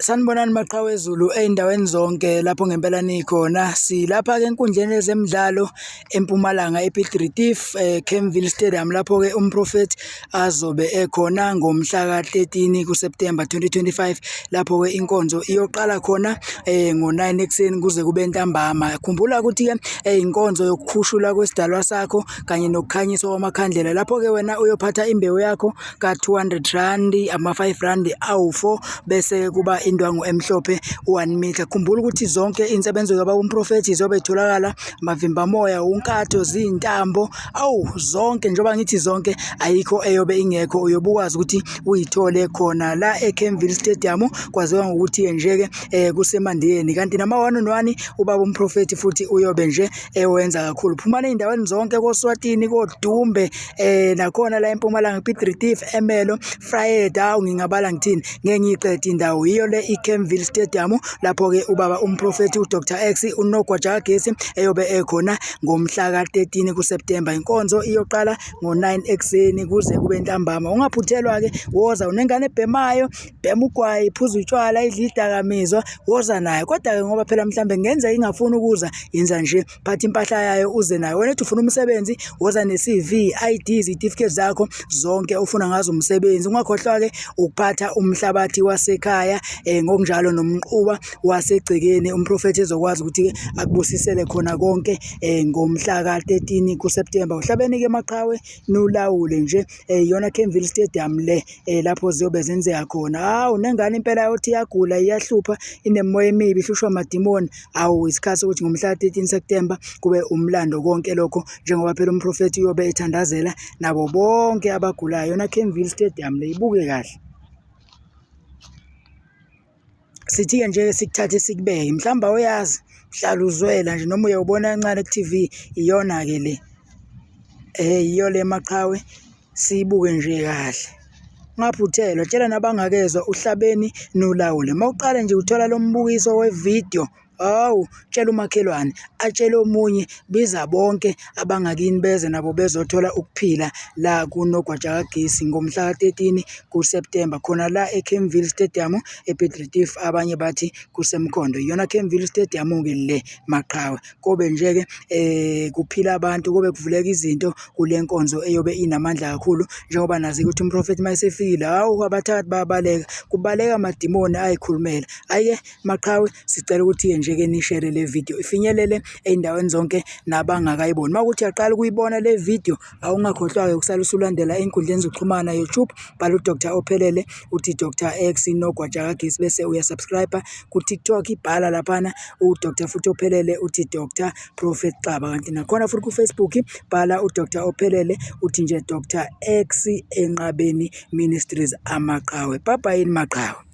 Sanibonani maqhawe Zulu ey'ndaweni zonke lapho ngempela nikhona. Silapha-ke enkundleni yezemidlalo eMpumalanga ePiet Retief Kenville Stadium lapho-ke umprofethi azobe ekhona ngomhla ka-13 kuSeptemba 2025 lapho-ke inkonzo iyoqala khona ngo-9 ekuseni kuze kube ntambama. Khumbula ukuthi-ke inkonzo yokukhushulwa kwesidalwa sakho kanye nokukhanyiswa kwamakhandlela. Lapho-ke wena uyophatha imbewu yakho ka-R200, ama-R5 awu-4 bese kuba indwangu emhlophe 1 meter. Khumbula ukuthi zonke insebenzo yaba umprofethi izobe itholakala amavimba moya, unkatho, zintambo, zonke njengoba ngithi zonke ayikho eyobe ingekho, uyobe ukwazi ukuthi uyithole khona la eKenville Stadium, kwaziwa ngokuthi nje-ke kusemandiyeni. Kanti nama-1-on-1 ubaba umprofethi futhi uyobe nje ewenza kakhulu. Phumani ey'ndaweni zonke koSwatini, koDumbe, nakhona la eMpumalanga Piet Retief, Emelo, Vryheid, ngingabala ngithini ngeke ngiyiqede indawo iyo le iKenville Stadium lapho-ke ubaba umprofethi uDr X uNogwaja Kagesi eyobe ekhona ngomhla ka-13 kuSeptemba. Inkonzo iyoqala ngo-9 ekuseni kuze kube ntambama. Ungaphuthelwa-ke, woza unengane ebhemayo, bhema ugwayi, iphuza utshwala, idla idakamizwa, woza nayo. Kodwa-ke ngoba phela mhlambe ngenzeka ingafuni ukuza, yenza nje, phatha impahla yayo uze nayo. Wena ethi ufuna umsebenzi, woza ne-CV, ID, izitifiketi zakho zonke ufuna ngazo umsebenzi. Ungakhohlwa-ke ukuphatha umhlabathi wasekhaya, ngokunjalo nomquba wasegcekeni. Umprofethi ezokwazi ukuthi-ke akubusisele khona konke ngomhla ka-13 kuSeptemba. Uhlabeni-ke maqhawe nulawule nje yona Kenville Stadium le lapho ziyobe zenzeka khona. Unengane impela yothi iyagula, iyahlupha, inemoya emibi, ihlushwa amadimoni. Isikhathi sokuthi ngomhla ka-13 September kube umlando konke lokho, njengoba phela umprofethi uyobe ethandazela nabo bonke abagulayo. Yona Kenville Stadium le ibuke kahle. Sithi-ke nje sikuthathe sikubeke, mhlawumbe awuyazi, hlala uzwela nje noma uyawubona kancane ku-TV, iyona-ke le. Iyo le maqhawe, siyibuke nje kahle. Ungaphuthelwa, tshela nabangakezwa, uhlabeni nolawule. Mawuqala nje uthola lo mbukiso wevidiyo, tshela umakhelwane, atshele omunye, biza bonke abangakini beze nabo bezothola ukuphila la kuNogwaja Kagesi ngomhla ka-13 kuSeptemba khona la eKenville Stadium ePiet Retief, abanye bathi kuseMkhondo. Yona Kenville Stadium-ke le maqhawe. Kobe nje-ke kuphila abantu, kobe kuvuleka izinto kule nkonzo eyobe inamandla kakhulu, njengoba nazi ukuthi umprofethi mayesefikile, abathakathi bayabaleka, kubaleka amadimoni ayikhulumela. Ayike maqhawe, sicela ukuthi-ke nje-ke nishere le video ifinyelele ey'ndaweni zonke nabangakayiboni. Mawukuthi uyaqala ukuyibona le video, awungakhohlwa-ke ukusala usulandela ey'nkundleni zokuxhumana, YouTube, bhala uDr Ophelele, uthi Dr X Nogwaja Kagesi bese uyasubscribe. Ku-TikTok bhala laphana uDr futhi Ophelele, uthi Dr Prophet Xaba. Kanti nakhona futhi ku-Facebook bhala uDr Ophelele, uthi nje Dr X Enqabeni Ministries amaqhawe. Bye bye maqhawe.